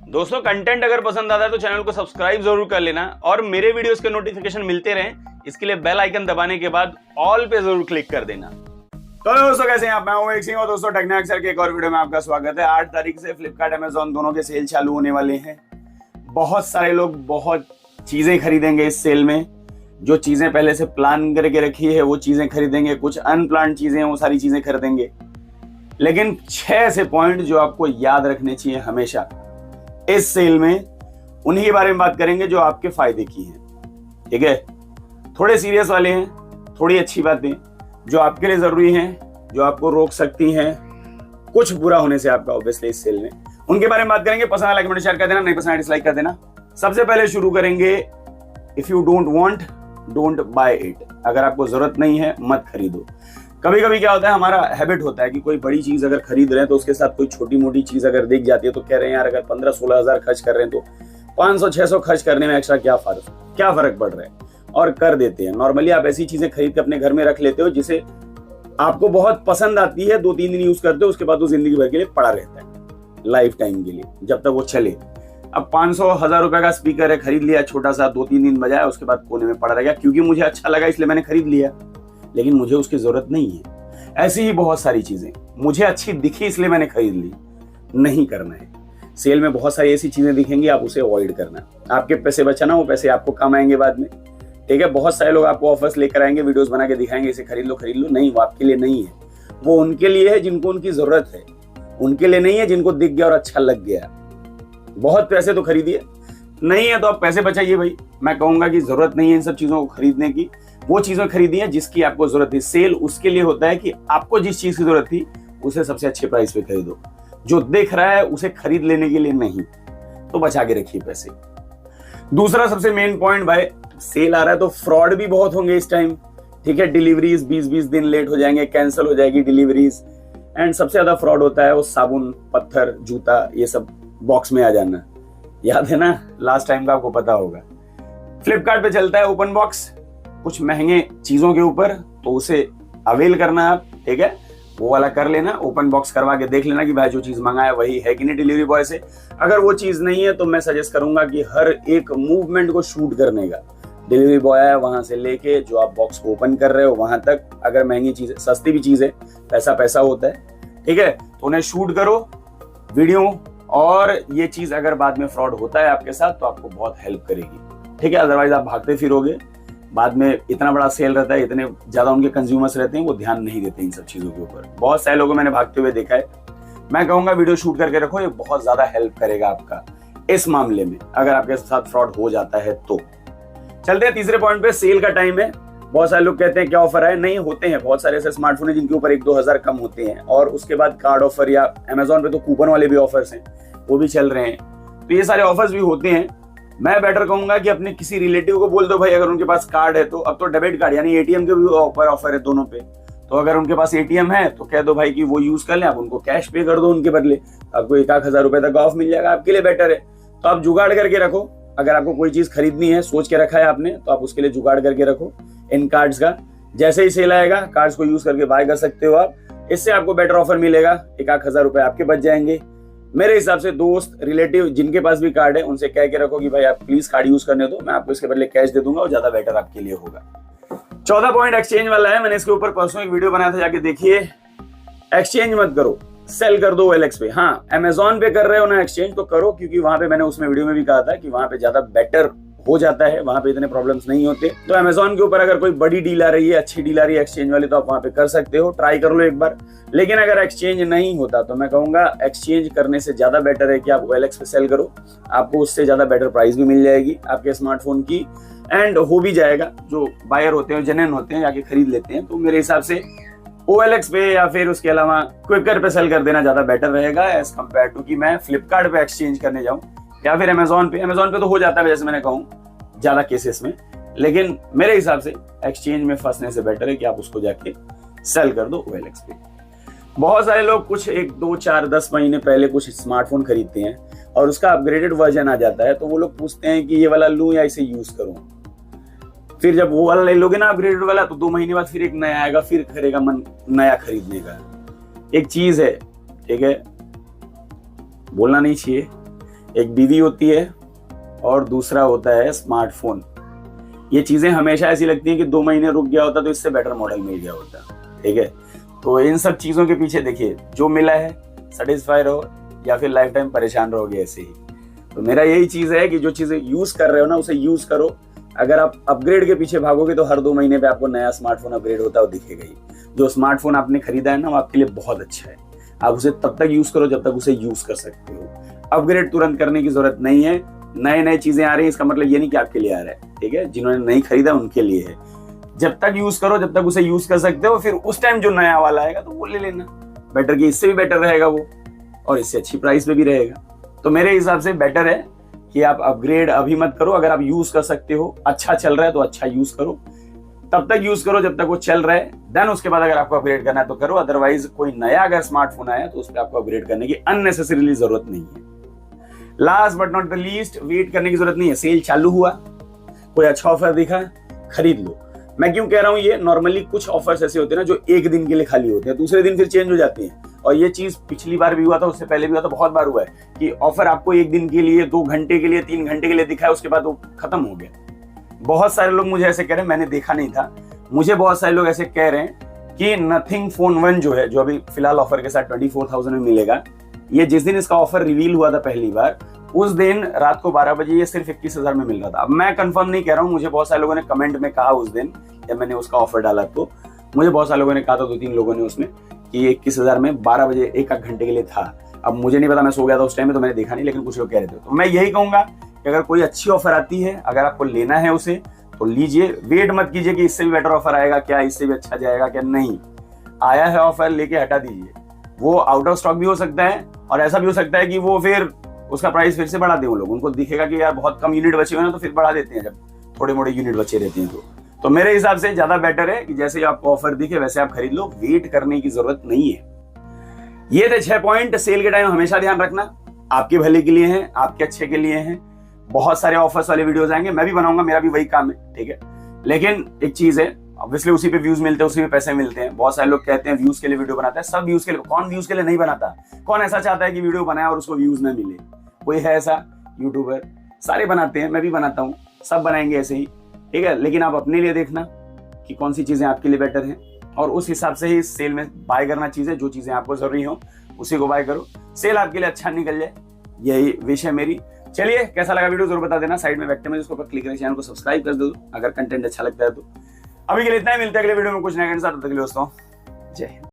दोस्तों कंटेंट अगर पसंद आता है तो चैनल को सब्सक्राइब जरूर कर लेना और मेरे वीडियोस के नोटिफिकेशन मिलते रहें इसके लिए बेल आइकन दबाने के बाद ऑल पे जरूर क्लिक कर देना। तो दोस्तों कैसे हैं आप? मैं हूं एक सिंह और दोस्तों टेक्नो एक्सर के एक और वीडियो में आपका स्वागत है। 8 तारीख से फ्लिपकार्ट अमेजॉन दोनों के सेल चालू होने वाले हैं। बहुत सारे लोग बहुत चीजें खरीदेंगे इस सेल में। जो चीजें पहले से प्लान करके रखी है वो चीजें खरीदेंगे, कुछ अनप्लान चीजें हैं वो सारी चीजें खरीदेंगे। लेकिन 6 ऐसे पॉइंट जो आपको याद रखने चाहिए हमेशा इस सेल में, उन्हीं के बारे में बात करेंगे जो आपके फायदे की हैं। ठीक है, थोड़े सीरियस वाले हैं, थोड़ी अच्छी बातें जो आपके लिए जरूरी हैं, जो आपको रोक सकती हैं कुछ बुरा होने से आपका ऑब्वियसली इस सेल में, उनके बारे में बात करेंगे। पसंद लाइक कमेंट शेयर कर देना, नहीं पसंद डिसलाइक कर देना। सबसे पहले शुरू करेंगे, if you don't want don't buy it. अगर आपको जरूरत नहीं है मत खरीदो। कभी कभी क्या होता है, हमारा हैबिट होता है कि कोई बड़ी चीज अगर खरीद रहे हैं तो उसके साथ कोई छोटी मोटी चीज अगर दिख जाती है तो कह रहे हैं यार अगर 15-16 हजार खर्च कर रहे हैं तो 500-600 खर्च करने में एक्स्ट्रा क्या फर्क पड़ रहा है, और कर देते हैं। नॉर्मली आप ऐसी चीजें खरीद के अपने घर में रख लेते हो जिसे आपको बहुत पसंद आती है, 2-3 दिन यूज करते हो, उसके बाद वो जिंदगी भर के लिए पड़ा रहता है, लाइफ टाइम के लिए, जब तक वो चले। अब 500-1000 रुपए का स्पीकर है, खरीद लिया छोटा सा, 2-3 दिन बजाया, उसके बाद कोने में पड़ा रह गया क्योंकि मुझे अच्छा लगा इसलिए मैंने खरीद लिया, लेकिन मुझे उसकी जरूरत नहीं है। ऐसी ही बहुत सारी चीजें मुझे अच्छी दिखी इसलिए मैंने खरीद ली, नहीं करना है। सेल में बहुत सारी ऐसी चीजें दिखेंगी, आप उसे अवॉइड करना। आपके पैसे बचाना, वो पैसे आपको काम आएंगे बाद में। ठीक है, बहुत सारे लोग आपको ऑफर्स लेकर आएंगे, वीडियोस बना के दिखाएंगे इसे खरीद लो। नहीं, वो आपके लिए नहीं है। वो उनके लिए है जिनको उनकी जरूरत है, उनके लिए नहीं है जिनको दिख गया और अच्छा लग गया। बहुत पैसे तो खरीदिए, नहीं है तो आप पैसे बचाइए भाई। मैं कहूंगा कि जरूरत नहीं है इन सब चीजों को खरीदने की। वो चीजें खरीदी है जिसकी आपको जरूरत थी। सेल उसके लिए होता है कि आपको जिस चीज की जरूरत थी उसे सबसे अच्छे प्राइस पे खरीदो। जो दिख रहा है उसे खरीद लेने के लिए नहीं, तो बचा के रखिए पैसे। दूसरा सबसे मेन पॉइंट, भाई सेल आ रहा है तो फ्रॉड भी बहुत होंगे इस टाइम। ठीक है, डिलीवरीज 20-20 दिन लेट हो जाएंगे, कैंसिल हो जाएगी डिलीवरीज। एंड सबसे ज्यादा फ्रॉड होता है वो साबुन, पत्थर, जूता, ये सब बॉक्स में आ जाना। याद है ना लास्ट टाइम का, आपको पता होगा। फ्लिपकार्ट पे चलता है ओपन बॉक्स कुछ महंगे चीजों के ऊपर, तो उसे अवेल करना आप। ठीक है, वो वाला कर लेना, ओपन बॉक्स करवा के देख लेना कि भाई जो चीज मंगाया वही है कि नहीं डिलीवरी बॉय से। अगर वो चीज नहीं है तो मैं सजेस्ट करूंगा कि हर एक मूवमेंट को शूट करने का। डिलीवरी बॉय है वहां से लेके जो आप बॉक्स को ओपन कर रहे हो वहां तक, अगर महंगी चीज है, सस्ती भी चीज है, पैसा होता है। ठीक है, तो उन्हें शूट करो वीडियो, और ये चीज अगर बाद में फ्रॉड होता है आपके साथ तो आपको बहुत हेल्प करेगी। ठीक है, अदरवाइज आप भागते फिरोगे। बाद में इतना बड़ा सेल रहता है, इतने ज्यादा उनके कंज्यूमर्स रहते हैं, वो ध्यान नहीं देते इन सब चीजों के ऊपर। बहुत सारे लोगों मैंने भागते हुए देखा है। मैं कहूंगा वीडियो शूट करके रखो, ये बहुत ज्यादा हेल्प करेगा आपका इस मामले में, अगर आपके साथ फ्रॉड हो जाता है तो। चलते हैं तीसरे पॉइंट पे। सेल का टाइम है, बहुत सारे लोग कहते हैं क्या ऑफर है, नहीं होते हैं। बहुत सारे ऐसे स्मार्टफोन है जिनके ऊपर 1-2 हजार कम होते हैं, और उसके बाद कार्ड ऑफर, या अमेजोन पे तो कूपन वाले भी ऑफर्स हैं, वो भी चल रहे हैं। तो ये सारे ऑफर्स भी होते हैं। मैं बेटर कहूंगा कि अपने किसी रिलेटिव को बोल दो भाई, अगर उनके पास कार्ड है तो, अब तो डेबिट कार्ड यानी एटीएम के भी ऑफर है दोनों पे, तो अगर उनके पास एटीएम है तो कह दो भाई कि वो यूज कर लें, आप उनको कैश पे कर दो उनके बदले, आपको 1-1 हजार रुपए तक ऑफ मिल जाएगा, आपके लिए बेटर है। तो आप जुगाड़ करके रखो। अगर आपको कोई चीज खरीदनी है, सोच के रखा है आपने, तो आप उसके लिए जुगाड़ करके रखो इन कार्ड्स का। जैसे ही सेल आएगा कार्ड्स को यूज करके बाय कर सकते हो आप, इससे आपको बेटर ऑफर मिलेगा, 1-1 हजार रुपए आपके बच जाएंगे। मेरे हिसाब से दोस्त, रिलेटिव जिनके पास भी कार्ड है उनसे कह के रखो कि भाई आप प्लीज कार्ड यूज करने दो, मैं आपको इसके बदले कैश दे दूंगा, और ज्यादा बेटर आपके लिए होगा। चौथा पॉइंट एक्सचेंज वाला है। मैंने इसके ऊपर परसों एक वीडियो बनाया था, जाके देखिए। एक्सचेंज मत करो, सेल कर दो OLX पे। हाँ, अमेजोन पे कर रहे हो ना एक्सचेंज तो करो, क्योंकि वहां पे मैंने उसमें वीडियो में भी कहा था कि वहां पे ज्यादा बेटर हो जाता है, वहां पे इतने प्रॉब्लम्स नहीं होते। तो अमेजोन के ऊपर अगर कोई बड़ी डील आ रही है, अच्छी डील आ रही है एक्सचेंज वाली, तो आप वहां पे कर सकते हो, ट्राई कर लो एक बार। लेकिन अगर एक्सचेंज नहीं होता तो मैं कहूंगा एक्सचेंज करने से ज्यादा बेटर है कि आप OLX पे सेल करो। आपको उससे ज्यादा बेटर प्राइस भी मिल जाएगी आपके स्मार्टफोन की, एंड हो भी जाएगा। जो बायर होते हैं, जेन्युइन होते हैं, जाके खरीद लेते हैं। तो मेरे हिसाब से OLX पे या फिर उसके अलावा क्विकर पे सेल कर देना ज्यादा बेटर रहेगा एज कम्पेयर टू कि मैं फ्लिपकार्ट पे एक्सचेंज करने जाऊं, या फिर अमेजोन पे तो हो जाता है जैसे मैंने कहूं ज्यादा केसेस में। लेकिन मेरे हिसाब से एक्सचेंज में फंसने से बेटर है कि आप उसको जाके सेल कर दो OLX पे। बहुत सारे लोग कुछ 1-2-4-10 महीने पहले कुछ स्मार्टफोन खरीदते हैं और उसका अपग्रेडेड वर्जन आ जाता है, तो वो लोग पूछते हैं कि ये वाला लूं या इसे यूज करूं। फिर जब वो वाला ले लोगे ना अपग्रेडेड वाला, तो 2 महीने बाद फिर एक नया आएगा, फिर करेगा मन नया खरीदने का। एक चीज है, ठीक है, बोलना नहीं चाहिए, एक बीवी होती है और दूसरा होता है स्मार्टफोन। ये चीजें हमेशा ऐसी लगती हैं कि 2 महीने रुक गया होता तो इससे बेटर मॉडल मिल गया होता, ठीक है। तो इन सब चीजों के पीछे देखिए, जो मिला है सेटिस्फाई रहो या फिर लाइफ टाइम परेशान रहोगे ऐसे ही। तो मेरा यही चीज है कि जो चीजें यूज कर रहे हो ना उसे यूज करो। अगर आप अपग्रेड के पीछे भागोगे तो हर 2 महीने पे आपको नया स्मार्टफोन अपग्रेड होता है दिखेगा ही। जो स्मार्टफोन आपने खरीदा है ना वो आपके लिए बहुत अच्छा है, आप उसे तब तक यूज करो जब तक उसे यूज कर सकते हो। अपग्रेड तुरंत करने की जरूरत नहीं है। नए नए चीजें आ रही है इसका मतलब ये नहीं कि आपके लिए आ रहा है, ठीक है। जिन्होंने नहीं खरीदा उनके लिए है। जब तक यूज करो, जब तक उसे यूज कर सकते हो, फिर उस टाइम जो नया वाला आएगा तो वो ले लेना। बेटर कि इससे भी बेटर रहेगा वो, और इससे अच्छी प्राइस पे भी रहेगा। तो मेरे हिसाब से बेटर है कि आप अपग्रेड अभी मत करो। अगर आप यूज कर सकते हो, अच्छा चल रहा है तो अच्छा यूज करो, तब तक यूज करो जब तक वो चल रहा है। देन उसके बाद अगर आपको अपग्रेड करना है तो करो। अदरवाइज कोई नया अगर स्मार्टफोन आया तो उस पर आपको अपग्रेड करने की अननेसेसरीली जरूरत नहीं है। Last but not the least, wait करने की जरूरत नहीं है। सेल चालू हुआ, कोई अच्छा ऑफर दिखा, खरीद लो। मैं क्यों कह रहा हूं ये, नॉर्मली कुछ ऑफर्स ऐसे होते हैं ना जो एक दिन के लिए खाली होते हैं, दूसरे दिन फिर चेंज हो जाते हैं। और ये चीज पिछली बार भी हुआ था, उससे पहले भी हुआ था, बहुत बार हुआ है कि ऑफर आपको 1 दिन के लिए, 2 घंटे के लिए, 3 घंटे के लिए दिखा है, उसके बाद वो खत्म हो गया। बहुत सारे लोग मुझे ऐसे कह रहे हैं, मैंने देखा नहीं था, मुझे बहुत सारे लोग ऐसे कह रहे हैं कि नथिंग फोन 1 जो है, जो अभी फिलहाल ऑफर के साथ 24,000 में मिलेगा, ये जिस दिन इसका ऑफर रिवील हुआ था पहली बार, उस दिन रात को 12 बजे ये सिर्फ 21,000 में मिल रहा था। अब मैं कंफर्म नहीं कह रहा हूँ, मुझे बहुत सारे लोगों ने कमेंट में कहा उस दिन जब मैंने उसका ऑफर डाला, तो मुझे बहुत सारे लोगों ने कहा था, 2-3 लोगों ने उसमें, कि 21,000 में 12 बजे 1 घंटे के लिए था। अब मुझे नहीं पता, मैं सो गया था उस टाइम में तो मैंने देखा नहीं, लेकिन कुछ लोग कह रहे थे। तो मैं यही कहूंगा कि अगर कोई अच्छी ऑफर आती है, अगर आपको लेना है उसे तो लीजिए। वेट मत कीजिए कि इससे भी बेटर ऑफर आएगा क्या, इससे भी अच्छा जाएगा क्या। नहीं, आया है ऑफर, लेके हटा दीजिए। वो आउट ऑफ स्टॉक भी हो सकता है और ऐसा भी हो सकता है कि वो फिर उसका प्राइस फिर से बढ़ा दें वो लोग। उनको दिखेगा कि यार बहुत कम यूनिट बचे हुए हैं तो फिर बढ़ा देते हैं, जब थोड़े मोड़े यूनिट बचे रहते हैं तो मेरे हिसाब से ज्यादा बेटर है कि जैसे आपको ऑफर दिखे वैसे आप खरीद लो, वेट करने की जरूरत नहीं है। ये थे 6 पॉइंट। सेल के टाइम हमेशा ध्यान रखना, आपके भले के लिए हैं, आपके अच्छे के लिए हैं। बहुत सारे ऑफर्स वाले वीडियोस आएंगे, मैं भी बनाऊंगा, मेरा भी वही काम है, ठीक है। लेकिन एक चीज है, ऑब्वियसली उसी पे व्यूज मिलते हैं, उसी पे पैसे मिलते हैं। बहुत सारे लोग कहते हैं व्यूज के लिए वीडियो बनाता है, सब व्यूज के लिए। कौन व्यूज के लिए नहीं बनाता? कौन ऐसा चाहता है कि वीडियो बनाए और उसको व्यूज ना मिले? कोई है ऐसा यूट्यूबर? सारे बनाते हैं, मैं भी बनाता हूँ, सब बनाएंगे ऐसे ही, ठीक है। लेकिन आप अपने लिए देखना कि कौन सी चीजें आपके लिए बेटर हैं, और उस हिसाब से ही सेल में बाय करना चीजें। जो चीजें आपको जरूरी हो उसी को बाय करो, सेल आपके लिए अच्छा निकल जाए, यही विश है मेरी। चलिए, कैसा लगा वीडियो जरूर बता देना। साइड में बैठते में उसको क्लिक करके चैनल को सब्सक्राइब कर दो अगर कंटेंट अच्छा लगता है तो। अभी के लिए इतना ही, मिलते हैं अगले वीडियो में कुछ नया के साथ। तब तक के लिए दोस्तों, जय हिंद।